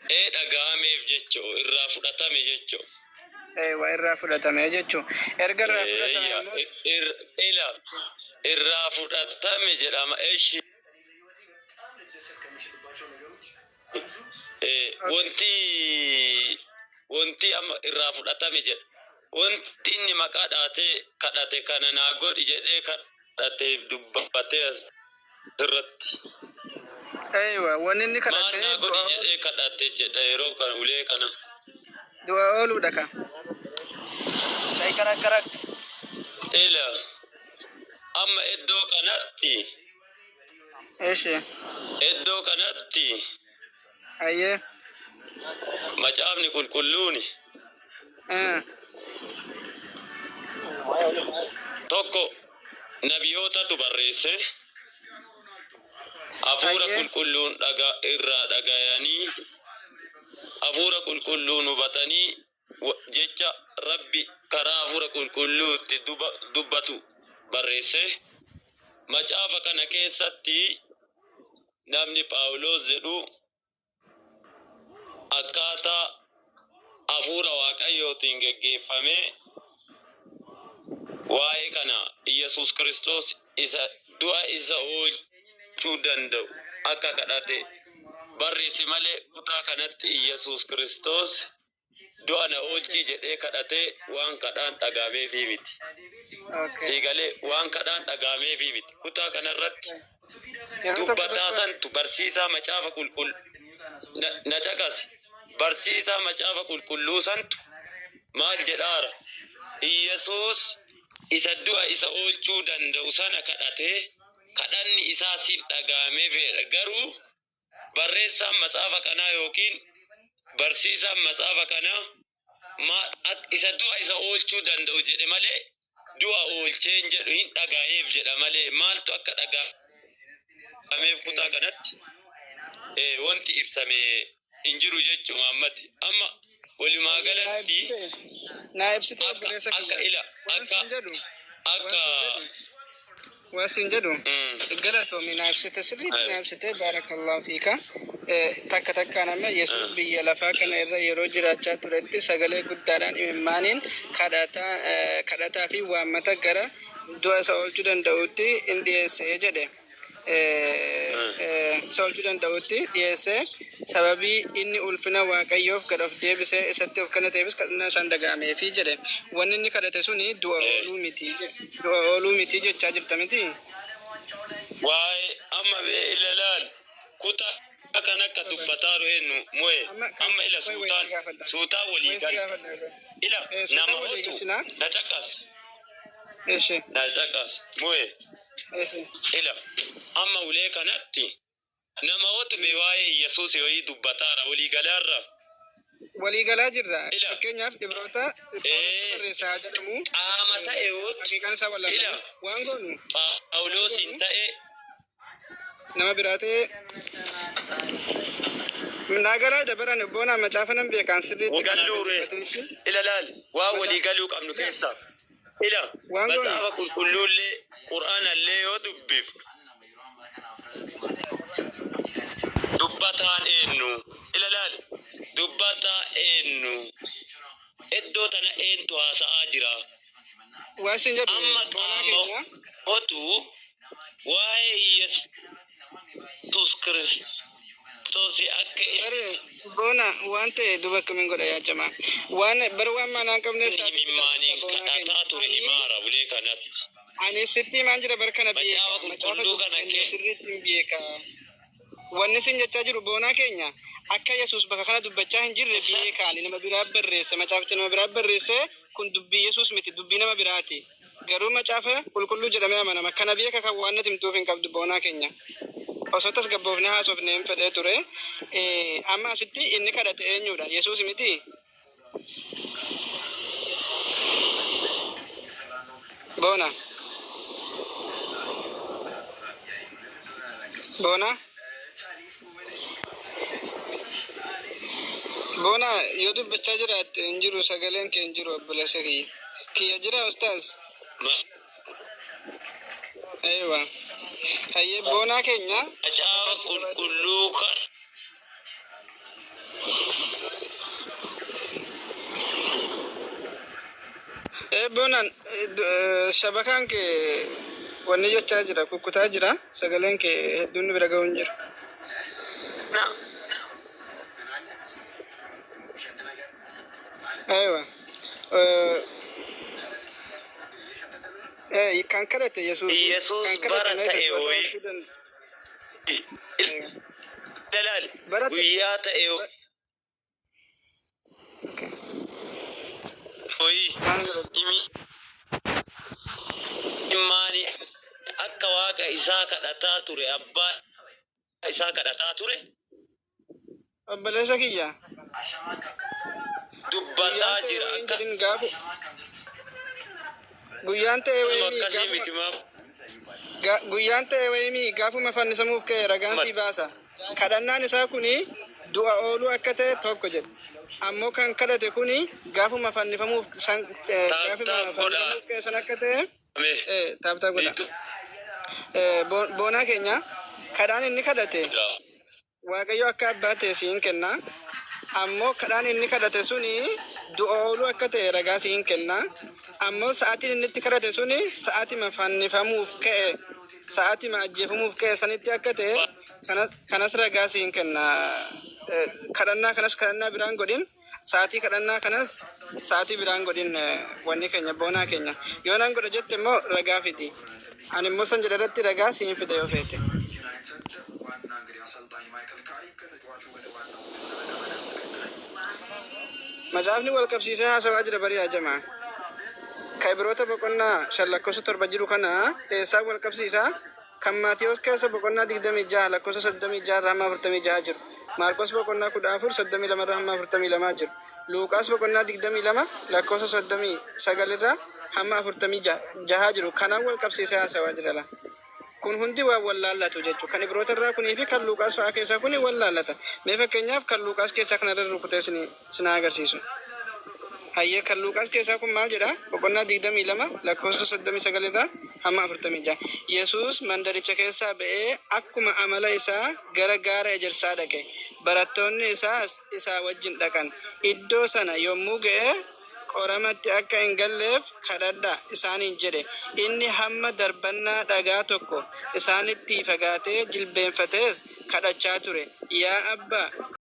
dhaga'ameef jechuun irraa fudhatame jechuun. Waa irraa fudhatame jechuun erga irraa fudhatame irraa fudhatame jedhama. Wanti amma irraa fudhatame jedha. Wanti inni maqaa dhaatee kadhate kana naa godhi jedhee kadhatee dubbatee asirratti. Wanni inni kadhate naa godhi jedhee kadhate jedha yeroo kan ulee kana. Du'a ooluudha ka. Sai karak. Amma iddoo kanatti. Iddoo kanatti. Ayyee. Macaafni qulqulluuni. Tokko nabiyootatu barreesse. Hafuura qulqulluun irraa dhagayanii. Hafuura qulqulluun hubatanii jecha Rabbi karaa hafuura qulqulluutti dubbatu barreesse. Macaafa kana keessatti namni Phaawulos jedhu akkaataa hafuura Waaqayyootiin geggeeffamee waa'ee kana Yesuus Kiristoos isa du'a isa oolchuu danda'u akka kadhate barreesse malee kutaa kanatti Yesuus Kiristoos du'a na oolchi jedhee kadhatee waan kadhaan dhagahameefii miti. Siigalee waan kadhaan dhagahameefii miti. Kutaa kanarratti dubbataa santu barsiisaa macaafa qulqulluu na caqase. Barsiisaa macaafa qulqulluu santu maal jedhaara? Yesuus isa du'a isa oolchuu danda'u sana kadhatee kadhanni isaa siin dhagahameefidha. Garuu barreessaan macaafa kanaa yookiin barsiisaan macaafa kanaa isa du'a isa oolchuu danda'u jedhe malee du'a oolcheen jedhu hin dhagaheef jedha malee maaltu akka dhagahameef kutaa kanatti wanti ibsame hin jiru jechuun Muhammad. Amma walumaa galatti naa ibsitee obboleessa kiyya akka wasin jedhu galatoomi naa ibsite sirriitti naa ibsite baarakallahu fiika. Takka nama Yesuus biyya lafaa kana irra yeroo jiraachaa turetti sagalee guddaadhaan imimmaaniin kadhataa fi waammata gara du'a isa oolchuu danda'utti in dhiyeesse jedhe. Oolchuu danda'utti dhiyeesse sababii inni ulfina Waaqayyoof gad of deebisee isatti of kennateefis kadhannaa isaan dhaga'ameefi jedhe. Wanni inni kadhate suni du'a ooluu miti jechaa jirta miti. Waa'ee amma ilaalaal kutaa kan akka dubbataa ruhennu mo'e amma ila suutaa walii gal ila nama hotu na caqas mo'e ila amma ulee kanatti nama hotu be waa'ee Yesuus yoyi dubbataara walii galaa jirra. Fakkeenyaaf Ibroota barreessaa jedhamu qaama ta'e haqiiqaan isaa wal'aanaa waan goonu Phaawulos hin ta'e nama biraa ta'e nagaraa dabaran boona macaafa nan beekan sirriitti galluure ilaalaal waa walii galuu qabnu keessa macaafa qulqulluullee qur'aanallee yoo dubbifnu dubbataan eenyu ilaalaal dubbataa eenyu iddoo tana eentu haasa'aa jira waasin jedhu amma qaama hotu waa'ee Yesuus Kiristoos akka boona waan ta'e duba akkamiin godha yaa jamaa waan bara waan maanaan qabne imimmaaniin kadhataa ture imaara ulee kanatti ani sitti maan jira bara kana macaafa qulqulluu kana sirriitti beeka wanni sin jechaa jiru boonaa keenya akka Yesuus bakka kana dubbachaa hin jirre beekaan nama biraa barreesse macaaficha nama biraa barreesse kun dubbii Yesuus miti dubbii nama biraati garuu macaafa qulqulluu jedhamee amanama kana beeka kan waan nuti himtuuf hin qabdu boonaa keenya osoo tasgabboofne haasofne hin fedhee ture amma asitti inni kadhate eenyudha Yesuus miti boona yoo dubbachaa jiraatte hin jiru sagaleen kee hin jiru obboleessa kiyya jira ustaas aywa hayyee boonaa keenya macaafa qulqulluu kan Bonan shabakan ke wanni jechaa jira kukkutaa jira sagaleen kee hedduun bira ga'uun jiru. Na Aywa. Kan kadhate Yesuus. Yesuus Kan kadhate bara ta'e Aywa. Dalal Bara guyyaa ta'e Okay. foyi Maan godha? immaani akka waaqa isaa kadhataa ture abbaa isaa kadhataa ture Obboleessa kiyya. dubbataa jira akka Gaafu. Guyyaan ta'e akkasii miti maaf guyyaan ta'e wayimii gaafuma fannisamuuf ka'e ragaan sii baasa. Kadhannaan isaa kuni du'a ooluu akka ta'e tokko jedha. Ammoo kan kadhate kuni gaafuma fannifamuuf ka'e san akka ta'e taabtaa godha. Boonaa keenya kadhaan inni kadhate Waaqayyo akka abbaa ta'e siin kenna. Ammoo kadhaan inni kadhate suni du'a ooluu akka ta'e ragaa siin kenna. Ammoo sa'aatiin inni itti kadhate suni sa'aatima fannifamuuf ka'e sa'aatima ajjeefamuuf ka'e sanitti akka ta'e kanas ragaa siin kenna. Kadhannaa kanas kadhannaa biraan godhin sa'aatii kadhannaa kanas sa'aatii biraan godhin wanni keenya boonaa keenya. Yoo nan godha jette immoo ragaa fidi. Ani immoo san jedha irratti ragaa siin fida yoo feete. Macaafni wal qabsiisee haasawaa jira barii hajamaa. Kaybiroota boqonnaa shan lakkoofsa torba jiru kana eessaa wal qabsiisaa? Kan Maatiyos keessa boqonnaa 26 lakkoofsa 36 irraa hamma 46 jiru. Maarkos boqonnaa 14 32 irraa hamma 42 jiru. Luuqaas boqonnaa 22 lakkoofsa 39 irraa hamma 46 jiru. Kanaan wal qabsiisee haasawaa jira la. Kun hundi waan wal laallatu jechuudha. Kan Ibroota irraa kunii fi kan Luuqaas fa'aa keessaa kuni wal laallata. Mee fakkeenyaaf kan Luuqaas keessaa kanarra rukutee sina agarsiisu. Hayyee kan Luuqaas keessaa kun maal jedha? Boqonnaa 22 lakkoofsa 39 irraa hamma 46. Yesuus mandaricha keessaa ba'ee akkuma amala isaa gara gaara ejersaa dhaqe. Barattoonni isaas isaa wajjin dhaqan. Iddoo sana yommuu ga'e qoramatti akka hin galleef kadhadhaa isaaniin jedhe. Inni hamma darbannaa dhagaa tokko isaanitti fagaatee jilbeenfatees kadhachaa ture. Yaa Abbaa